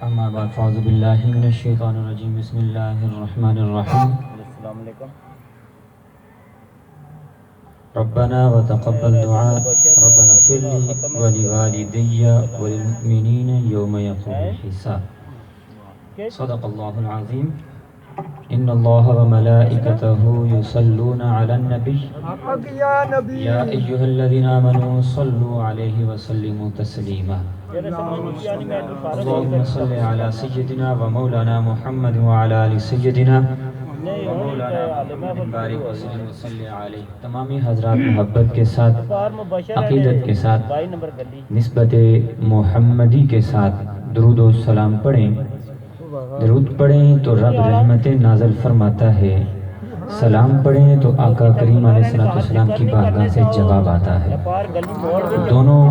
اما بعد فاعوذ باللہ من الشیطان الرجیم بسم اللہ الرحمن الرحیم السلام علیکم. ربنا وتقبل دعاء ربنا اغفر لي ولوالدي وللمؤمنين يوم يقوم الحساب. صدق الله العظيم. ان الله وملائكته يصلون على النبي يا ايها الذين امنوا صلوا عليه وسلموا تسليما. اللهم صل على سيدنا ومولانا محمد وعلى ال سيدنا ومولانا محمد بارک وسلم وصلی علیہ. تمامی حضرات محبت کے ساتھ، عقیدت کے ساتھ، نسبت محمدی کے ساتھ درود و سلام پڑھیں. درود پڑھیں تو رب رحمت نازل فرماتا ہے، سلام پڑھیں تو آقا کریم علیہ السلام کی بارگاہ سے جواب آتا ہے. دونوں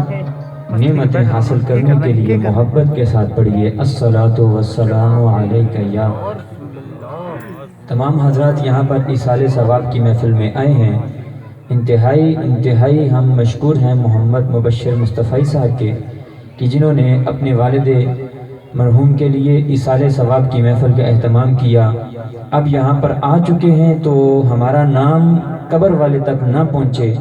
نعمتیں حاصل کرنے کے لیے محبت کے ساتھ پڑھیے الصلاۃ والسلام علیک یا. تمام حضرات یہاں پر ایصال ثواب کی محفل میں آئے ہیں. انتہائی ہم مشکور ہیں محمد مبشر مصطفی صاحب کے کہ جنہوں نے اپنے والد مرحوم کے لیے ایصال ثواب کی محفل کا اہتمام کیا. اب یہاں پر آ چکے ہیں تو ہمارا نام قبر والے تک نہ پہنچے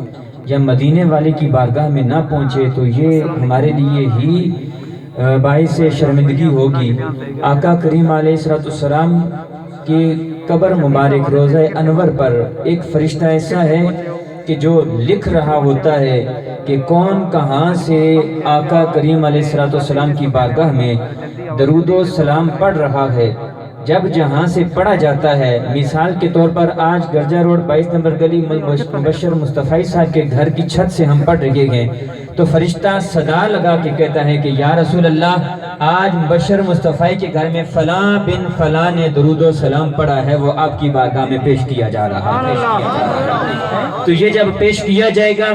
یا مدینے والے کی بارگاہ میں نہ پہنچے تو یہ ہمارے لیے ہی باعث شرمندگی ہوگی. آقا کریم علیہ السلام کی قبر مبارک روضہ انور پر ایک فرشتہ ایسا ہے کہ جو لکھ رہا ہوتا ہے کہ کون کہاں سے آقا کریم علیہ السلام کی بارگاہ میں درود و سلام پڑھ رہا ہے. جب جہاں سے پڑھا جاتا ہے، مثال کے طور پر آج گرجا روڈ 22 نمبر گلی مبشر مصطفی صاحب کے گھر کی چھت سے ہم پڑھ رہے ہیں تو فرشتہ صدا لگا کے کہتا ہے کہ یا رسول اللہ، آج مبشر مصطفی کے گھر میں فلاں بن فلاں نے درود و سلام پڑھا ہے، وہ آپ کی بارگاہ میں پیش کیا جا رہا ہے. تو یہ جب پیش کیا جائے گا،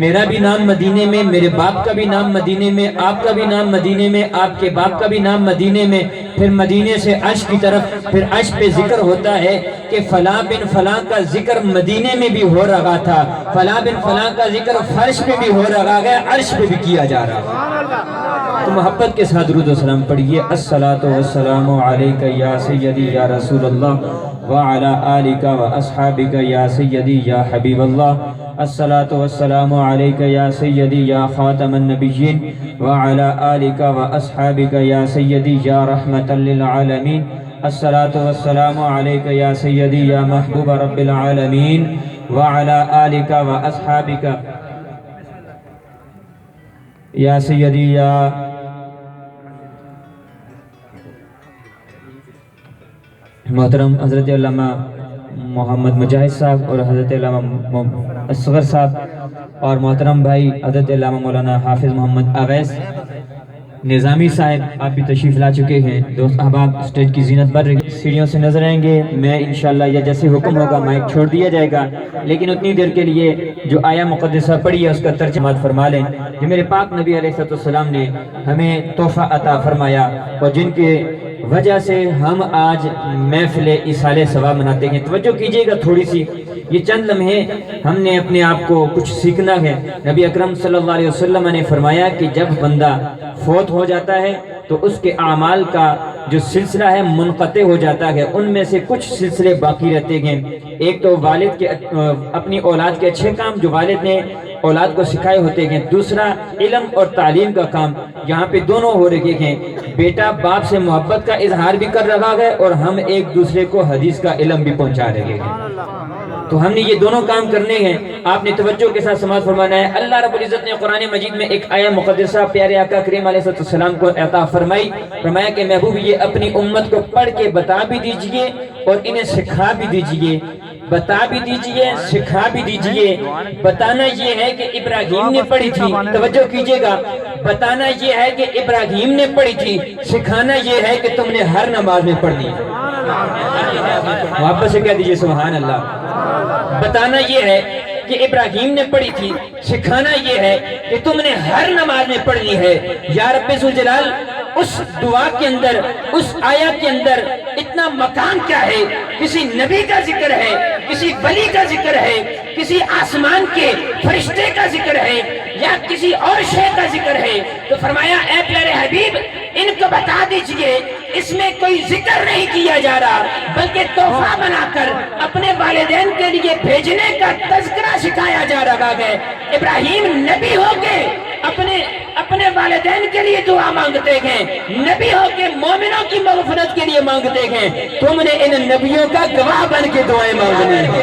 میرا بھی نام مدینے میں، میرے باپ کا بھی نام مدینے میں، آپ کا بھی نام مدینے میں، آپ کے باپ کا بھی نام مدینے میں، پھر مدینے سے عرش کی طرف، پھر عرش پہ ذکر ہوتا ہے کہ فلاں بن فلاں کا ذکر مدینے میں بھی ہو رہا تھا، فلاں بن فلاں کا ذکر فرش پہ بھی ہو رہا ہے، عرش پہ بھی کیا جا رہا ہے. تو محبت کے ساتھ درود و سلام پڑھیے الصلاۃ والسلام علیک یا سیدی یا رسول اللہ وعلی آلک واصحابک یا سیدی یا حبیب اللہ. الصلاۃ والسلام علیک یا سیدی یا خاتم النبیین وعلی آلک واصحابک یا سیدی یا رحمۃ للعالمین. الصلاۃ والسلام علیک یا سیدی یا محبوب رب العالمین وعلی آلک واصحابک یا سیدی یا محترم حضرت علامہ محمد مجاہد صاحب اور حضرت علامہ اصغر صاحب اور محترم بھائی حضرت علامہ مولانا حافظ محمد اویس نظامی صاحب، آپ بھی تشریف لا چکے ہیں. دوست احباب، اسٹیج کی زینت بڑھ رہی ہے، سیڑھیوں سے نظر آئیں گے. میں انشاءاللہ یہ جیسے حکم ہوگا مائک چھوڑ دیا جائے گا، لیکن اتنی دیر کے لیے جو آیا مقدسہ پڑھی ہے اس کا ترجمہ فرما لیں جو میرے پاک نبی علیہ السلام نے ہمیں تحفہ عطا فرمایا اور جن کے وجہ سے ہم آج محفل ایصال ثواب مناتے ہیں. توجہ کیجئے گا تھوڑی سی، یہ چند لمحے ہم نے اپنے آپ کو کچھ سیکھنا ہے. نبی اکرم صلی اللہ علیہ وسلم نے فرمایا کہ جب بندہ فوت ہو جاتا ہے تو اس کے اعمال کا جو سلسلہ ہے منقطع ہو جاتا ہے، ان میں سے کچھ سلسلے باقی رہتے ہیں. ایک تو والد کے اپنی اولاد کے اچھے کام جو والد نے اولاد کو سکھائے ہوتے ہیں، دوسرا علم اور تعلیم کا کام. یہاں پہ دونوں ہو رہے ہیں، بیٹا باپ سے محبت کا اظہار بھی کر رہا ہے اور ہم ایک دوسرے کو حدیث کا علم بھی پہنچا رہے ہیں. تو ہم نے یہ دونوں کام کرنے ہیں. آپ نے توجہ کے ساتھ سماعت فرمانا ہے. اللہ رب العزت نے قرآن مجید میں ایک آیہ مقدسہ پیارے آقا کریم علیہ السلام کو عطا فرمایا کہ محبوب یہ اپنی امت کو پڑھ کے بتا بھی دیجئے اور انہیں سکھا بھی دیجئے. بتا بھی دیجئے، سکھا بھی دیجئے. بتانا یہ ہے کہ ابراہیم نے پڑھی تھی، توجہ کیجئے گا، بتانا یہ ہے کہ ابراہیم نے پڑھی تھی، سکھانا یہ ہے کہ تم نے ہر نماز میں پڑھنی ہے. واپس سے کہہ دیجئے سبحان اللہ. بتانا یہ ہے کہ ابراہیم نے پڑھی تھی، سکھانا یہ ہے کہ تم نے ہر نماز میں پڑھنی ہے. یا رب ذوالجلال، اس دعا کے اندر، اس آیت کے اندر اتنا ادنا مقام کیا ہے؟ کسی نبی کا ذکر ہے، کسی ولی کا ذکر ہے، کسی آسمان کے فرشتے کا ذکر ہے یا کسی اور شے کا ذکر ہے؟ تو فرمایا اے پیارے حبیب ان کو بتا دیجئے اس میں کوئی ذکر نہیں کیا جا رہا، بلکہ تحفہ بنا کر اپنے والدین کے لیے بھیجنے کا تذکرہ سکھایا جا رہا ہے۔ ابراہیم نبی ہو کے اپنے والدین کے لیے دعا مانگتے ہیں، نبی ہو کے مومنوں کی مغفرت کے لیے مانگتے ہیں، تم نے ان نبیوں کا گواہ بن کے دعائیں مانگنی ہیں۔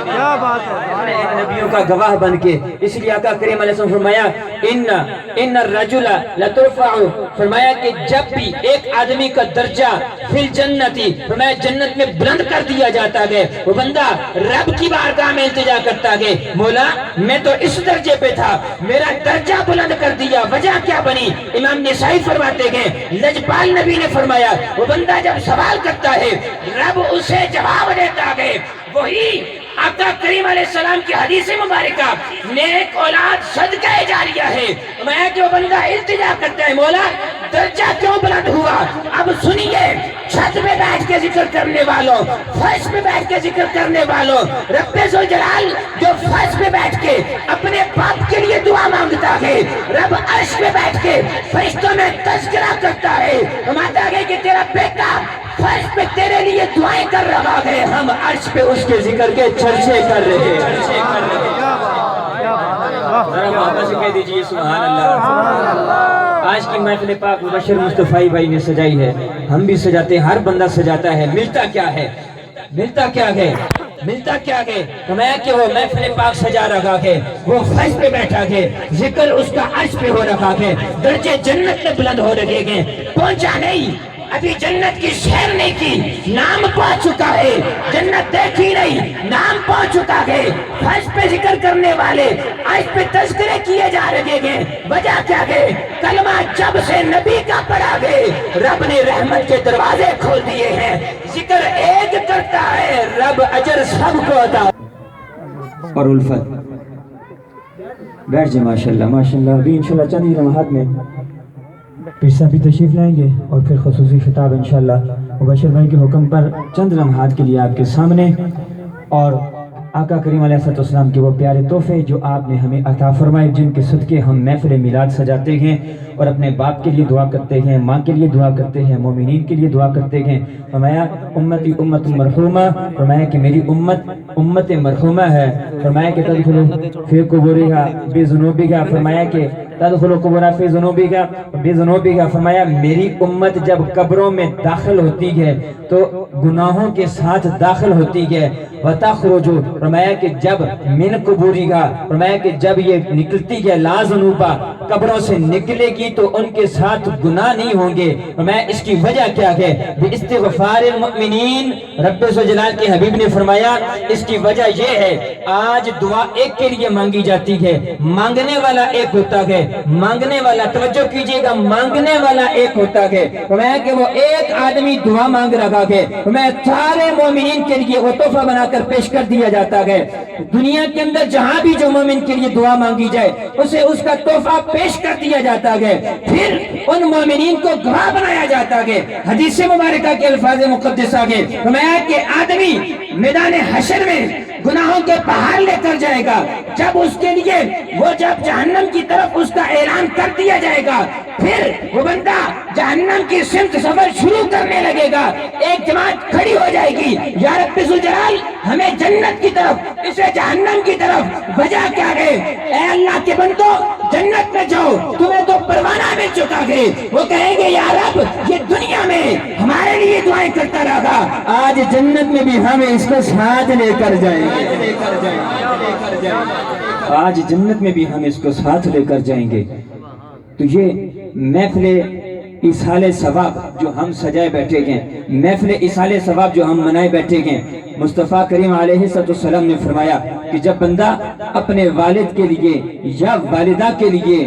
کیا بات ہے، ان نبیوں کا گواہ بن کے، اس لیے آقا کریم علیہ السلام فرمایا ان الرجل لترفع، فرمایا کہ جب بھی ایک آدمی کا درجہ فی الجنتی، فرمایا جنت میں بلند کر دیا جاتا ہے، وہ بندہ رب کی بارگاہ میں التجا کرتا ہے، مولا میں تو اس درجے پہ تھا، میرا درجہ بلند کر دیا، وجہ کیا بنی؟ امام نسائی فرماتے ہیں لجپال نبی نے فرمایا وہ بندہ جب سوال کرتا ہے رب اسے جواب دیتا ہے، وہی آقا کریم علیہ السلام کی حدیث مبارکہ نیک اولاد صدقہ جاریہ ہے۔ میں جو بندہ التجا کرتا ہے مولا درجہ کیوں بلند ہوا؟ اب سنیے، چھت پہ بیٹھ کے ذکر کرنے والوں، فرش پہ بیٹھ کے ذکر کرنے والوں، رب ذوالجلال جو فرش پہ بیٹھ کے اپنے باپ کے لیے دعا مانگتا ہے، رب عرش پہ بیٹھ کے فرشتوں میں تذکرہ کرتا ہے، فرماتا ہے کہ تیرا بیٹا فرش پہ تیرے لیے دعائیں کر رہا ہے، ہم عرش پہ اس کے ذکر کے چرچے کر رہے ہیں۔ ذرا واپس کہہ دیجئے سبحان اللہ۔ آج کی محفل پاک مبشر مصطفی بھائی نے سجائی ہے، ہم بھی سجاتے ہیں، ہر بندہ سجاتا ہے، ملتا کیا ہے؟ ملتا کیا ہے؟ ملتا کیا ہے؟ فرمایا کہ وہ محفل پاک سجا رہا ہے، وہ فرش پہ بیٹھا ہے، ذکر اس کا عرش پہ ہو رہا ہے، درجے جنت میں بلند ہو رہے ہیں، پہنچا نہیں، ابھی جنت کی سیر نہیں کی، نام پہنچ چکا ہے، جنت دیکھی نہیں، نام پہنچ چکا ہے، فرش پہ ذکر کرنے والے عرش پہ تذکرے کیے جا رہے ہیں، وجہ کیا ہے؟ کلمہ جب سے نبی کا پڑھا ہے رب نے رحمت کے دروازے کھول دیے ہیں، ذکر ایک کرتا ہے رب اجر سب کو عطا۔ اور الفت بیٹھ جائے، ماشاءاللہ ماشاءاللہ۔ ابھی انشاءاللہ چند ہی لمحات میں پیر صاحب بھی تشریف لائیں گے اور پھر خصوصی خطاب انشاءاللہ مبشر بھائی کے حکم پر چند لمحات کے لیے آپ کے سامنے، اور آقا کریم علیہ السلام کے وہ پیارے تحفے جو آپ نے ہمیں عطا فرمائے، جن کے صدقے ہم محفل میلاد سجاتے ہیں اور اپنے باپ کے لیے دعا کرتے ہیں، ماں کے لیے دعا کرتے ہیں، مومنین کے لیے دعا کرتے ہیں۔ فرمایا امتی امت مرحومہ، فرمایا کہ میری امت مرحومہ ہے، فرمایا کہ تدخلوا فی قبورہا بذنوبہا، فرمایا کہ تدخلوا قبورہا فی ذنوبہا، فرمایا میری امت جب قبروں میں داخل ہوتی ہے تو گناہوں کے ساتھ داخل ہوتی ہے، وتخرج، فرمایا کہ جب من قبورہا، فرمایا کہ جب یہ نکلتی ہے لا ذنوبا، قبروں سے نکلے گی تو ان کے ساتھ گناہ نہیں ہوں گے۔ فرمایا اس کی وجہ کیا ہے؟ باستغفار المؤمنین، رب ذوالجلال کے حبیب نے فرمایا اس کی وجہ یہ ہے آج دعا ایک کے لیے مانگی جاتی ہے، مانگنے والا ایک ہوتا ہے، مانگنے والا، توجہ کیجئے گا، مانگنے والا ایک ہوتا ہے، فرمایا کہ وہ ایک آدمی دعا مانگ رہا ہے، فرمایا سارے مومنین کے لیے وہ تحفہ بنا کر پیش کر دیا جاتا ہے، دنیا کے اندر جہاں بھی جو مومن کے لیے دعا مانگی جائے اسے اس کا تحفہ پیش کر دیا جاتا ہے، پھر ان مومنین کو گواہ بنایا جاتا ہے۔ حدیث مبارکہ کے الفاظ مقدسہ کے فرمایا کہ آدمی میدان حشر میں گناہوں کے پہاڑ لے کر جائے گا، جب اس کے لیے وہ جب جہنم کی طرف اس کا اعلان کر دیا جائے گا، پھر وہ بندہ جہنم کی سمت سفر شروع کرنے لگے گا، ایک جماعت کھڑی ہو جائے گی، یا رب ذوالجلال ہمیں جنت کی طرف، اسے جہنم کی طرف، وجہ کیا ہے؟ اے اللہ کے بندو جنت میں جاؤ، تمہیں تو پروانہ مل چکا ہے، وہ کہیں گے یا رب یہ دنیا میں ہمارے لیے دعائیں کرتا رہا، آج جنت میں بھی ہم اس کو ساتھ لے کر جائیں گے، آج جنت میں بھی ہم اس کو ساتھ لے کر جائیں گے۔ تو یہ محفل ایصال ثواب جو ہم سجائے بیٹھے ہیں، محفل ایصال ثواب جو ہم منائے بیٹھے ہیں، مصطفیٰ کریم علیہ السلام نے فرمایا کہ جب بندہ اپنے والد کے لیے یا والدہ کے لیے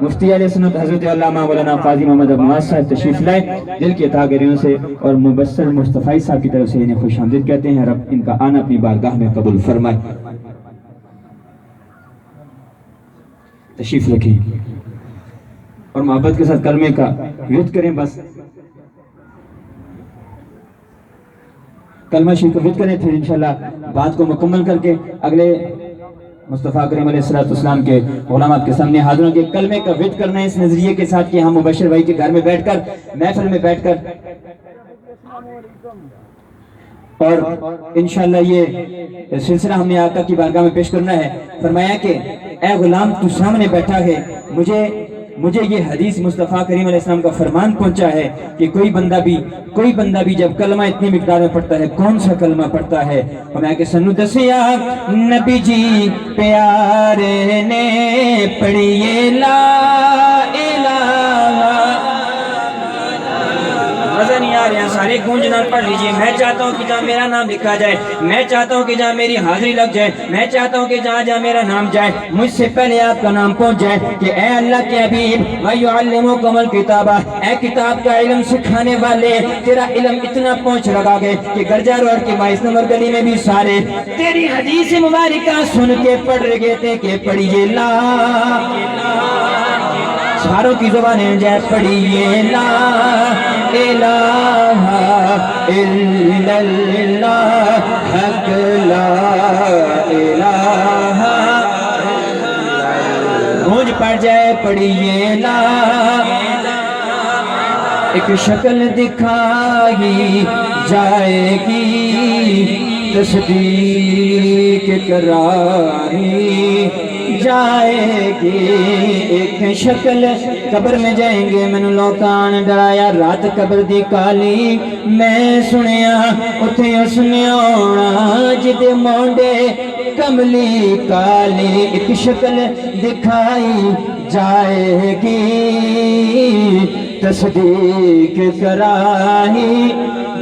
مفتی علیہ سنت حضرت علامہ مولانا قاضی محمد ابو نواز صاحب تشریف لائے، دل کے تاغیروں سے اور مبشر مصطفی صاحب کی طرف سے انہیں خوش آمدید کہتے ہیں۔ رب ان کا آنا اپنی بارگاہ میں قبول فرمائے۔ تشریف رکھیں اور محبت کے ساتھ کلمے کا ورد کریں، بس کلمہ شریف کا ورد کریں، پھر انشاءاللہ بات کو مکمل کر کے اگلے مصطفیٰ کریم علیہ السلام کے علماء کے سامنے حاضروں کے کلمے کا ورد کرنا ہے اس نظریے کے ساتھ کہ ہم مبشر بھائی کے گھر میں بیٹھ کر، محفل میں بیٹھ کر، اور انشاءاللہ یہ سلسلہ ہم نے آقا کی بارگاہ میں پیش کرنا ہے۔ فرمایا کہ اے غلام تو سامنے بیٹھا ہے، مجھے یہ حدیث مصطفیٰ کریم علیہ السلام کا فرمان پہنچا ہے کہ کوئی بندہ بھی جب کلمہ اتنی مقدار میں پڑھتا ہے، کون سا کلمہ پڑھتا ہے؟ فرمایا کہ سنو دسیا نبی جی پیارے نے پڑھیے لا الہ، مزہ نہیں آ رہا، سارے گونجدار پڑھ لیجئے۔ میں چاہتا ہوں کہ جہاں میرا نام لکھا جائے، میں چاہتا ہوں کہ جہاں میری حاضری لگ جائے، میں چاہتا ہوں کہ جہاں میرا نام جائے، مجھ سے پہلے آپ کا نام پہنچ جائے کہ اے اللہ کے حبیب وَيُعَلِّمُكُمُ الْكِتَابَ، اے کتاب کا علم سکھانے والے، تیرا علم اتنا پہنچ لگا گئے کہ گرجا روڈ کی 22 نمبر گلی میں بھی سارے تیری حدیث مبارکہ سن کے پڑھ رہے تھے کہ پڑھیے لا، ساروں کی زبانیں جائے پڑھیے لا الہ الا اللہ، حق لا الہ، گونج پڑ جائے پڑھیے لا، ایک شکل دکھائی جائے گی، تصدیق کرائی جائے گی، ایک شکل قبر میں جائیں گے، میں نے لوکان ڈرایا رات قبر دی کالی، میں سنیا اتھے اس نے آنا جدے مونڈے کملی کالی، ایک شکل دکھائی جائے گی، تصدیق کرائی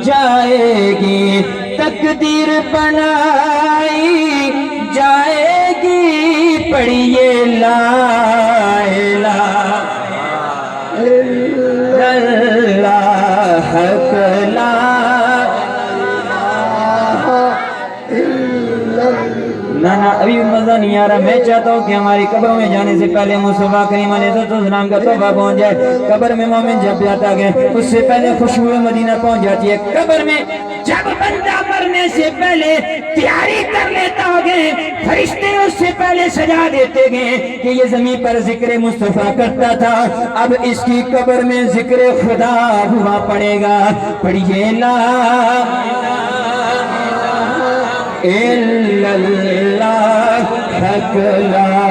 جائے گی، تقدیر بنائی جائے گی، پڑھیے لا الہ الا اللہ، حق لا نہ ابھی مزہ نہیں آ رہا۔ میں چاہتا ہوں کہ ہماری قبروں میں جانے سے پہلے مصطفیٰ کریم علیہ السلام کا تحفہ پہنچ جائے۔ قبر میں مومن جب جاتا ہے اس سے پہلے خوشبو مدینہ پہنچ جاتی ہے۔ قبر میں جب بندہ مرنے سے پہلے تیاری کر لیتا ہوگے، فرشتے اس سے پہلے سجا دیتے گئے کہ یہ زمین پر ذکر مصطفیٰ کرتا تھا، اب اس کی قبر میں ذکر خدا ہوا پڑے گا۔ پڑھیے لا الا اللہ، حق لا